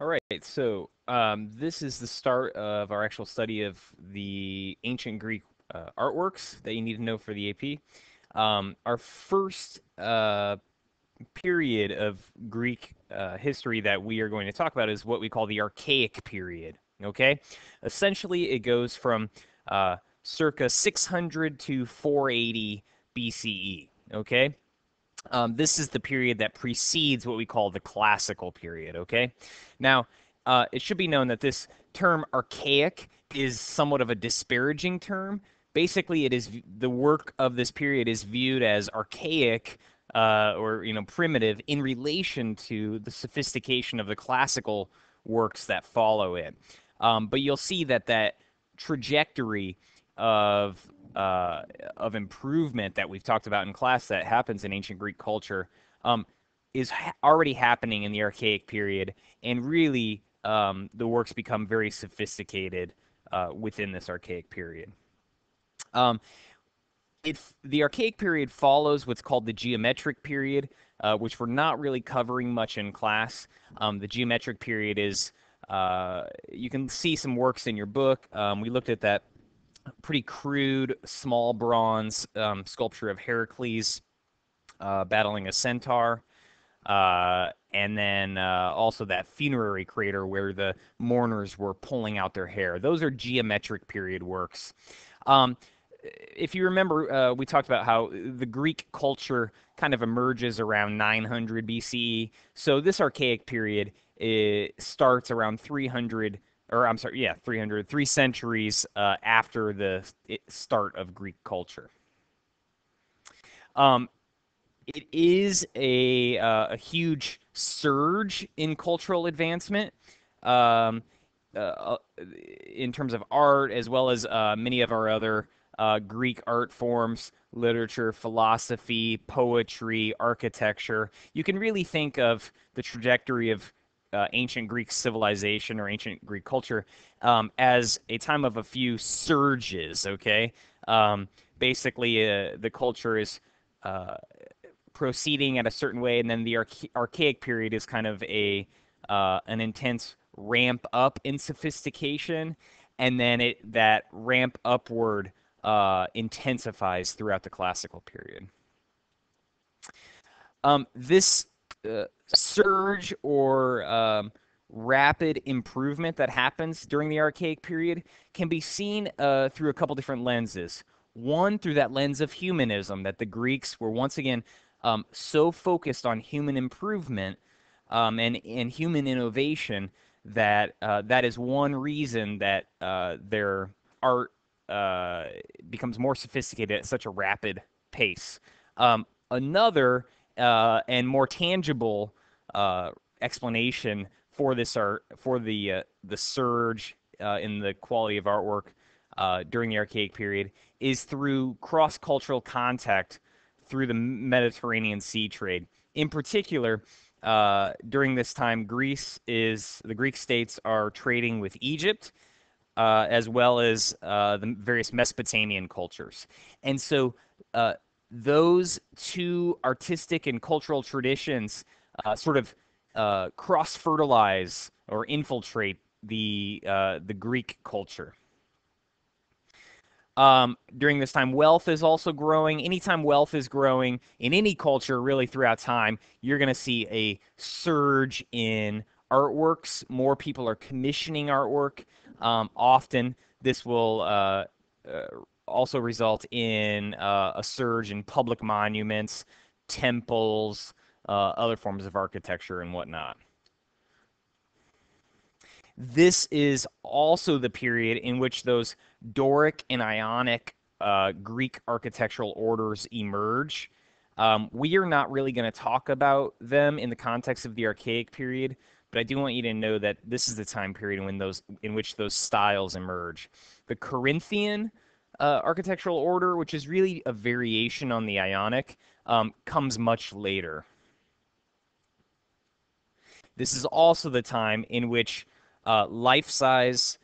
All right, so this is the start of our actual study of the ancient Greek artworks that you need to know for the AP. Our first period of Greek history that we are going to talk about is what we call the Archaic period. Okay, essentially it goes from circa 600 to 480 BCE. Okay, this is the period that precedes what we call the classical period, okay? Now, it should be known that this term archaic is somewhat of a disparaging term. Basically, it is the work of this period is viewed as archaic or primitive in relation to the sophistication of the classical works that follow it. But you'll see that trajectory of of improvement that we've talked about in class that happens in ancient Greek culture um, is already happening in the Archaic period, and really the works become very sophisticated within this Archaic period. Um, the Archaic period follows what's called the Geometric period, which we're not really covering much in class. The Geometric period is you can see some works in your book. We looked at that pretty crude small bronze sculpture of Heracles battling a centaur. And then also that funerary crater where the mourners were pulling out their hair. Those are geometric period works. Um, if you remember, we talked about how the Greek culture kind of emerges around 900 BCE. So this archaic period starts around 300, or I'm sorry, yeah, 300, 3 centuries after the start of Greek culture. Um, it is a huge surge in cultural advancement um, in terms of art, as well as many of our other Greek art forms, literature, philosophy, poetry, architecture. You can really think of the trajectory of ancient Greek civilization or ancient Greek culture as a time of a few surges, okay? Um, Basically, the culture is uh, proceeding at a certain way, and then the archaic period is kind of a an intense ramp up in sophistication, and then that ramp upward intensifies throughout the classical period. This surge or rapid improvement that happens during the archaic period can be seen through a couple different lenses. One, through that lens of humanism, that the Greeks were once again so focused on human improvement and human innovation that that is one reason that their art becomes more sophisticated at such a rapid pace. Another and more tangible uh, explanation for this art, for the surge in the quality of artwork during the Archaic period, is through cross-cultural contact through the Mediterranean sea trade. In particular, during this time, the Greek states are trading with Egypt, as well as the various Mesopotamian cultures. And so those two artistic and cultural traditions sort of cross fertilize or infiltrate the Greek culture. During this time, wealth is also growing. Anytime wealth is growing in any culture, really throughout time, you're going to see a surge in artworks. More people are commissioning artwork. Often, this will also result in a surge in public monuments, temples, other forms of architecture, and whatnot. This is also the period in which those Doric and Ionic Greek architectural orders emerge. We are not really going to talk about them in the context of the Archaic period, but I do want you to know that this is the time period in which those styles emerge. The Corinthian architectural order, which is really a variation on the Ionic, comes much later. This is also the time in which life-size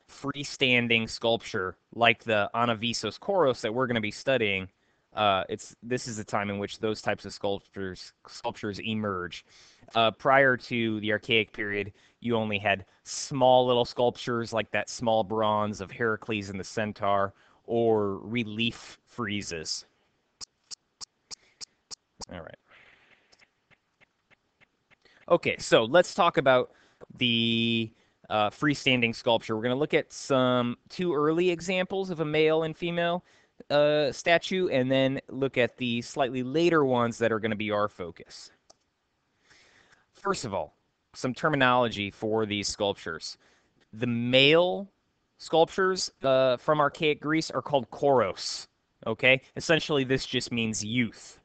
freestanding sculpture, like the Anavisos Koros that we're going to be studying, this is the time in which those types of sculptures emerge. Prior to the Archaic period, you only had small little sculptures like that small bronze of Heracles and the Centaur, or relief friezes. All right. Okay, so let's talk about the freestanding sculpture. We're going to look at two early examples of a male and female statue, and then look at the slightly later ones that are going to be our focus. First of all, some terminology for these sculptures. The male sculptures from Archaic Greece are called koros. Okay, essentially this just means youth.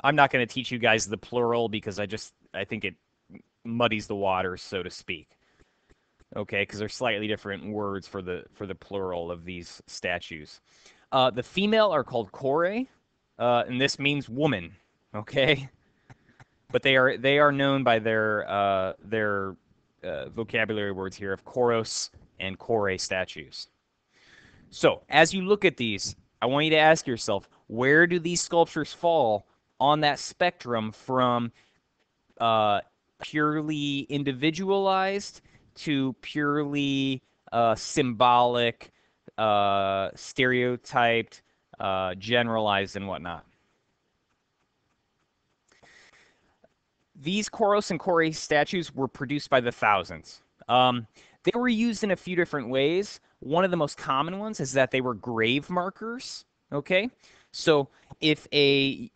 I'm not going to teach you guys the plural because I think it muddies the waters, so to speak. Okay, because they're slightly different words for the plural of these statues. The female are called kore, and this means woman. Okay, but they are known by their vocabulary words here of koros and kore statues. So as you look at these, I want you to ask yourself, where do these sculptures fall on that spectrum from purely individualized to purely symbolic, stereotyped, generalized, and whatnot? These Koros and Kore statues were produced by the thousands. They were used in a few different ways. One of the most common ones is that they were grave markers. Okay, so if a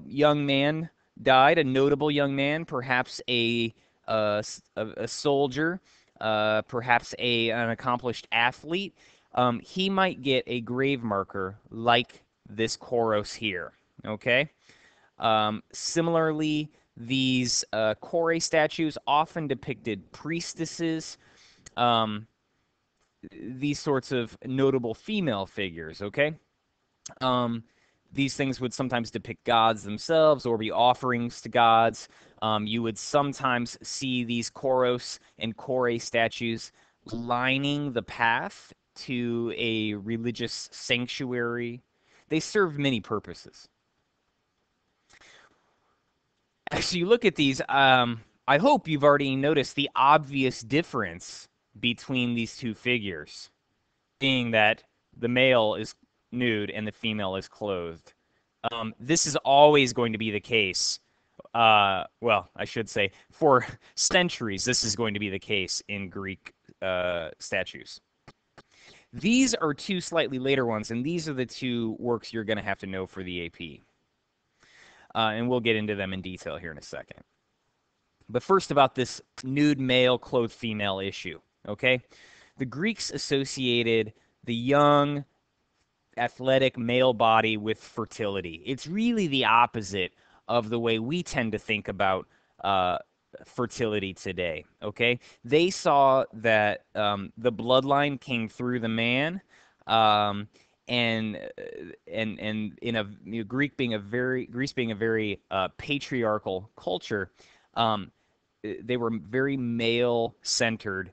young man died, a notable young man, perhaps a soldier, perhaps an accomplished athlete, he might get a grave marker like this Koros here. Okay. Similarly, these Kore statues often depicted priestesses, um, these sorts of notable female figures, okay? Um, these things would sometimes depict gods themselves or be offerings to gods. You would sometimes see these Koros and Kore statues lining the path to a religious sanctuary. They served many purposes. As you look at these, I hope you've already noticed the obvious difference between these two figures, being that the male is nude and the female is clothed. This is always going to be the case. Well, I should say, for centuries, this is going to be the case in Greek statues. These are two slightly later ones, and these are the two works you're going to have to know for the AP. And we'll get into them in detail here in a second. But first about this nude male, clothed female issue, okay? The Greeks associated the young, athletic male body with fertility. It's really the opposite of the way we tend to think about fertility today, okay? They saw that the bloodline came through the man, and in a Greece being a very patriarchal culture, they were very male centered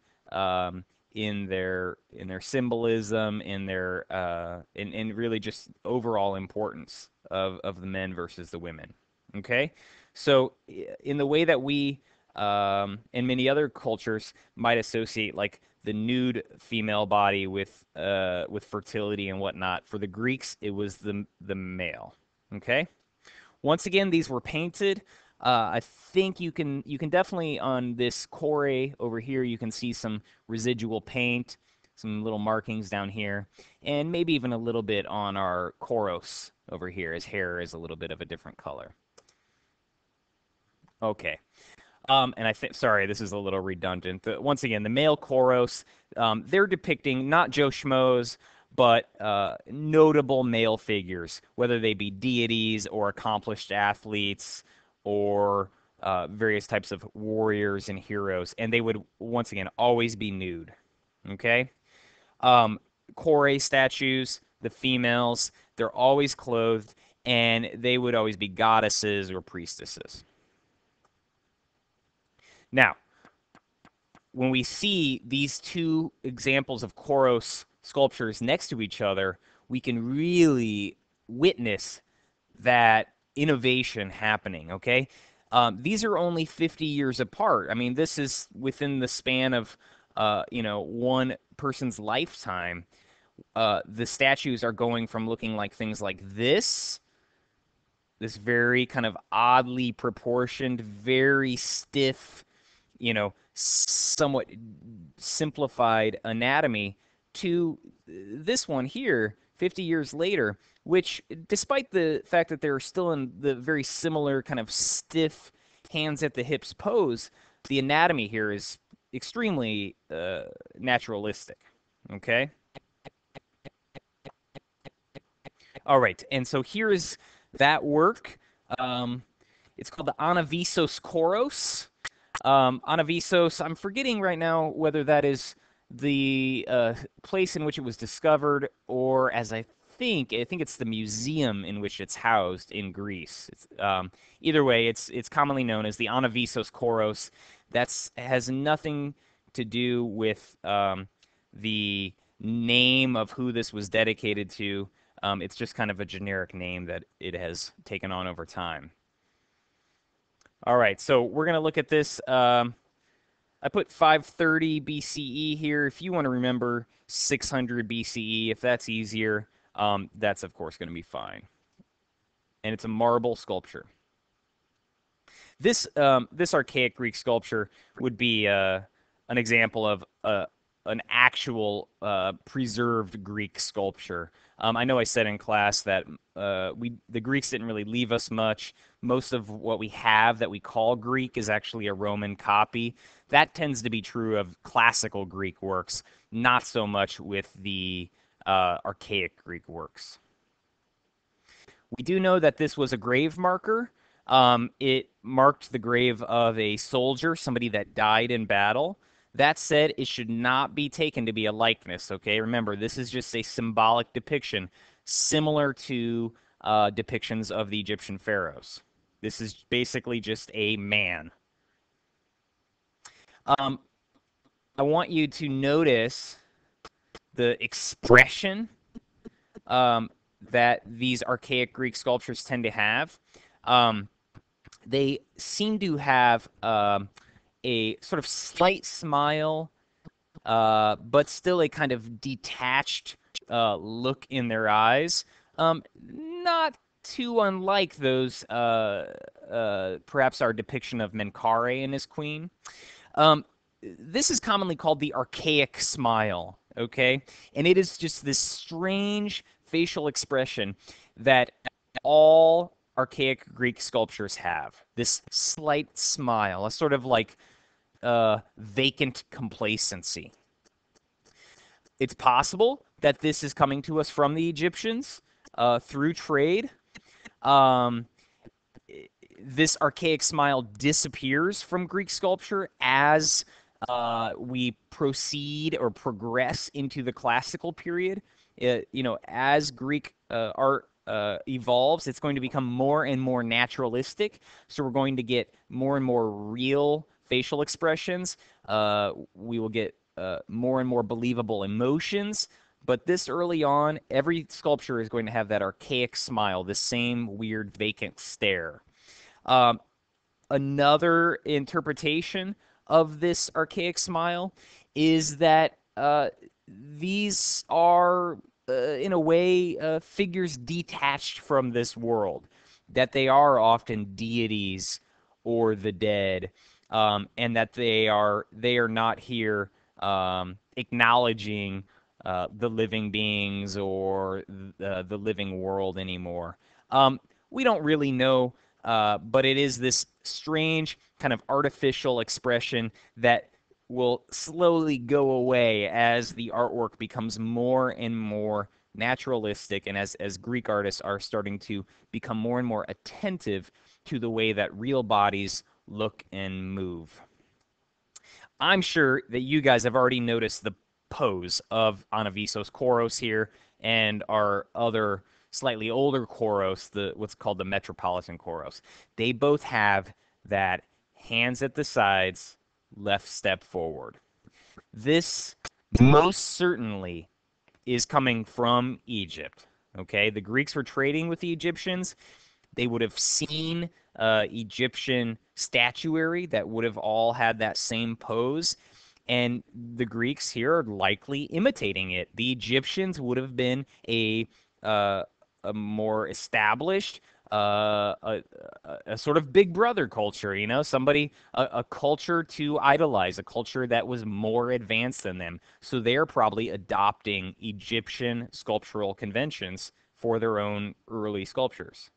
in their symbolism, in their in really just overall importance of the men versus the women. Okay, so in the way that we and many other cultures might associate like the nude female body with fertility and whatnot, for the Greeks it was the male. Okay, once again these were painted. I think you can definitely on this Kore over here you can see some residual paint, some little markings down here, and maybe even a little bit on our Koros over here. His hair is a little bit of a different color. Okay. And I think, sorry, this is a little redundant. Once again, the male Koros, they're depicting not Joe Schmoes, but notable male figures, whether they be deities or accomplished athletes or various types of warriors and heroes. And they would, once again, always be nude. Okay? Kore statues, the females, they're always clothed, and they would always be goddesses or priestesses. Now, when we see these two examples of Koros sculptures next to each other, we can really witness that innovation happening, okay? These are only 50 years apart. I mean, this is within the span of, one person's lifetime. The statues are going from looking like things like this very kind of oddly proportioned, very stiff, somewhat simplified anatomy to this one here 50 years later, which, despite the fact that they're still in the very similar kind of stiff hands at the hips pose, the anatomy here is extremely naturalistic. Okay? All right, and so here is that work. Um, it's called the Anavisos Koros. Anavisos, I'm forgetting right now whether that is the place in which it was discovered, or as I think it's the museum in which it's housed in Greece. Either way, it's commonly known as the Anavisos Koros. That's has nothing to do with the name of who this was dedicated to. It's just kind of a generic name that it has taken on over time. All right, so we're going to look at this. I put 530 BCE here. If you want to remember 600 BCE, if that's easier, that's of course going to be fine. And it's a marble sculpture. This archaic Greek sculpture would be an example of an actual preserved Greek sculpture. I know I said in class that the Greeks didn't really leave us much. Most of what we have that we call Greek is actually a Roman copy. That tends to be true of classical Greek works, not so much with the archaic Greek works. We do know that this was a grave marker. It marked the grave of a soldier, somebody that died in battle. That said, it should not be taken to be a likeness, okay? Remember, this is just a symbolic depiction, similar to depictions of the Egyptian pharaohs. This is basically just a man. I want you to notice the expression that these archaic Greek sculptures tend to have. They seem to have a sort of slight smile, but still a kind of detached look in their eyes. Not too unlike those, perhaps our depiction of Menkaure and his queen. This is commonly called the archaic smile, okay? And it is just this strange facial expression that all archaic Greek sculptures have. This slight smile, a sort of like vacant complacency. It's possible that this is coming to us from the Egyptians through trade. This archaic smile disappears from Greek sculpture as we proceed or progress into the classical period. As Greek art evolves, it's going to become more and more naturalistic. So we're going to get more and more real facial expressions. We will get more and more believable emotions. But this early on, every sculpture is going to have that archaic smile, the same weird vacant stare. Another interpretation of this archaic smile is that these are, in a way, figures detached from this world, that they are often deities or the dead, and that they are not here acknowledging the living beings or the living world anymore. We don't really know, but it is this strange kind of artificial expression that will slowly go away as the artwork becomes more and more naturalistic, and as Greek artists are starting to become more and more attentive to the way that real bodies look and move. I'm sure that you guys have already noticed the pose of Anavisos Koros here and our other slightly older Koros, what's called the Metropolitan Koros. They both have that hands at the sides, left step forward. This most certainly is coming from Egypt. Okay, the Greeks were trading with the Egyptians. They would have seen Egyptian statuary that would have all had that same pose. And the Greeks here are likely imitating it. The Egyptians would have been uh, a more established, a sort of big brother culture, you know, a culture to idolize, a culture that was more advanced than them. So they're probably adopting Egyptian sculptural conventions for their own early sculptures.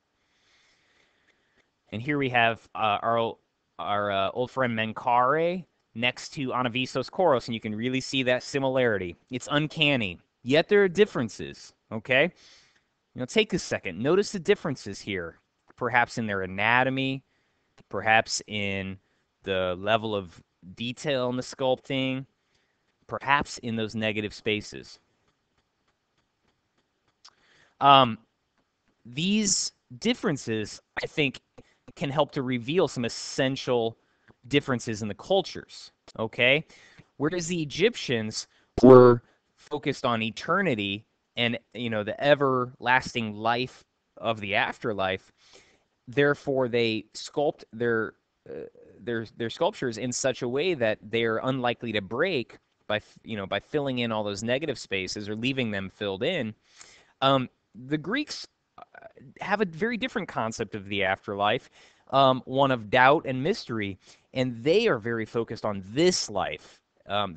And here we have our old friend Menkaure next to Anavisos Koros, and you can really see that similarity. It's uncanny, yet there are differences. Okay, take a second. Notice the differences here, perhaps in their anatomy, perhaps in the level of detail in the sculpting, perhaps in those negative spaces. Um, these differences, I think, can help to reveal some essential differences in the cultures. Okay, whereas the Egyptians were focused on eternity and the everlasting life of the afterlife, therefore they sculpt their sculptures in such a way that they're unlikely to break by filling in all those negative spaces or leaving them filled in. The Greeks have a very different concept of the afterlife, one of doubt and mystery, and they are very focused on this life,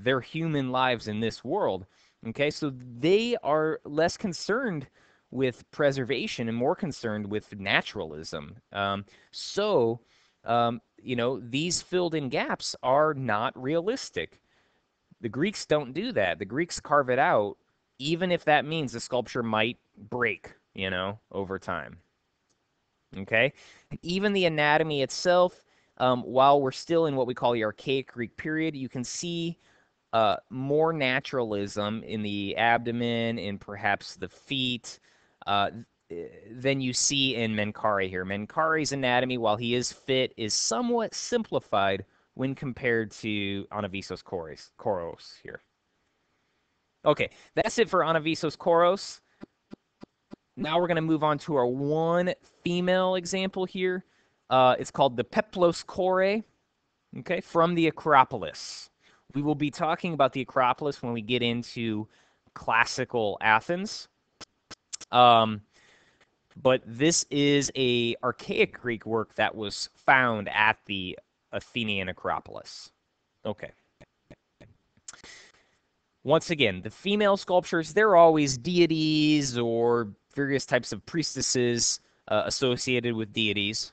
their human lives in this world. Okay, so they are less concerned with preservation and more concerned with naturalism. These filled in gaps are not realistic. The Greeks don't do that. The Greeks carve it out, even if that means the sculpture might break, over time. Okay? Even the anatomy itself, while we're still in what we call the Archaic Greek period, you can see more naturalism in the abdomen and perhaps the feet uh, than you see in Menkaure here. Menkaure's anatomy, while he is fit, is somewhat simplified when compared to Anavisos Koros here. Okay, that's it for Anavisos Koros. Now we're going to move on to our one female example here. It's called the Peplos Kore, okay, from the Acropolis. We will be talking about the Acropolis when we get into classical Athens. But this is a archaic Greek work that was found at the Athenian Acropolis. Okay. Once again, the female sculptures, they're always deities or various types of priestesses associated with deities.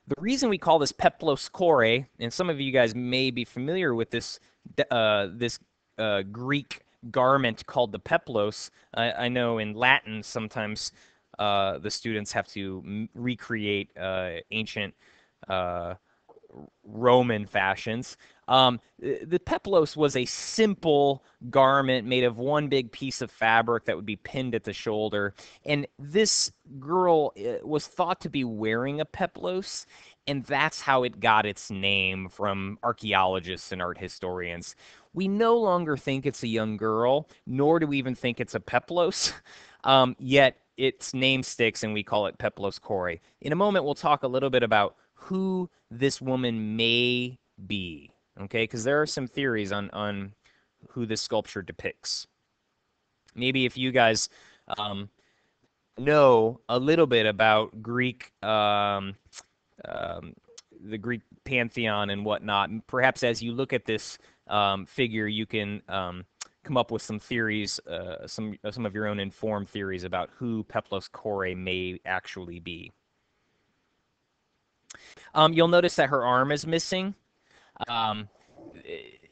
The reason we call this peplos kore, and some of you guys may be familiar with this Greek garment called the peplos. I know in Latin sometimes the students have to recreate ancient Roman fashions. The peplos was a simple garment made of one big piece of fabric that would be pinned at the shoulder. And this girl was thought to be wearing a peplos, and that's how it got its name from archaeologists and art historians. We no longer think it's a young girl, nor do we even think it's a peplos, yet its name sticks and we call it peplos kore. In a moment, we'll talk a little bit about who this woman may be, okay? Because there are some theories on who this sculpture depicts. Maybe if you guys know a little bit about Greek, the Greek pantheon and whatnot, perhaps as you look at this figure, you can come up with some theories, some of your own informed theories about who Peplos Kore may actually be. You'll notice that her arm is missing. Um,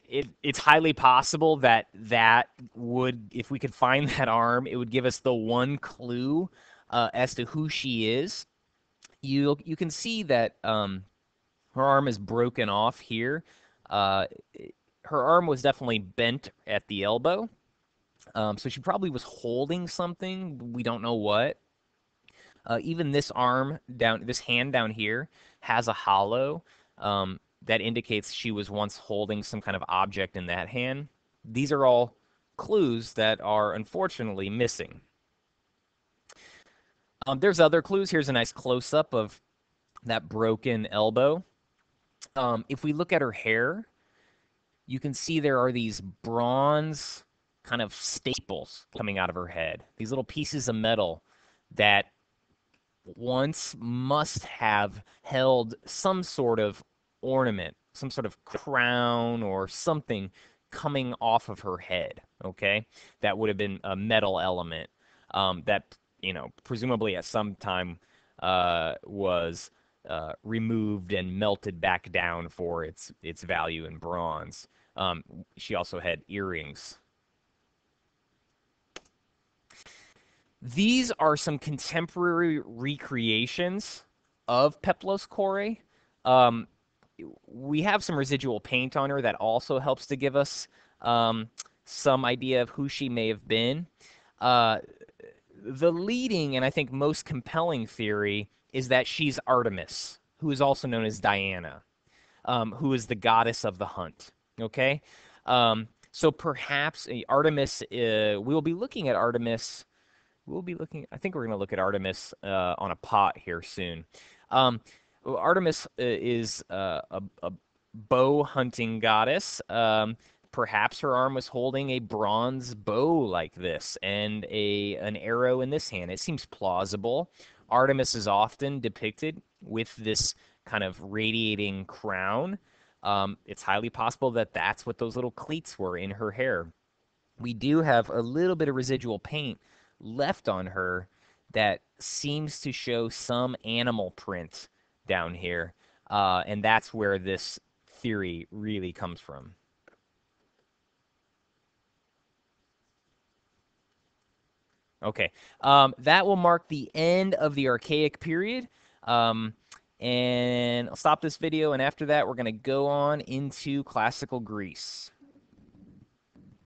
it's highly possible that would, if we could find that arm, it would give us the one clue as to who she is. You can see that her arm is broken off here. Her arm was definitely bent at the elbow, so she probably was holding something. We don't know what. Even this hand down here has a hollow that indicates she was once holding some kind of object in that hand. These are all clues that are unfortunately missing. There's other clues. Here's a nice close-up of that broken elbow. If we look at her hair, you can see there are these bronze kind of staples coming out of her head. These little pieces of metal that once must have held some sort of ornament, some sort of crown or something coming off of her head, okay? That would have been a metal element that, presumably at some time was removed and melted back down for its value in bronze. She also had earrings. These are some contemporary recreations of Peplos Core. Um, we have some residual paint on her that also helps to give us some idea of who she may have been. Uh, the leading and I think most compelling theory is that she's Artemis, who is also known as Diana, who is the goddess of the hunt. Okay, so perhaps Artemis. We will be looking at Artemis. We'll be looking. I think we're going to look at Artemis on a pot here soon. Artemis is a bow hunting goddess. Perhaps her arm was holding a bronze bow like this and an arrow in this hand. It seems plausible. Artemis is often depicted with this kind of radiating crown. It's highly possible that that's what those little cleats were in her hair. We do have a little bit of residual paint left on her that seems to show some animal print down here. And that's where this theory really comes from. Okay, that will mark the end of the Archaic period. Um, and I'll stop this video, and after that, we're going to go on into Classical Greece.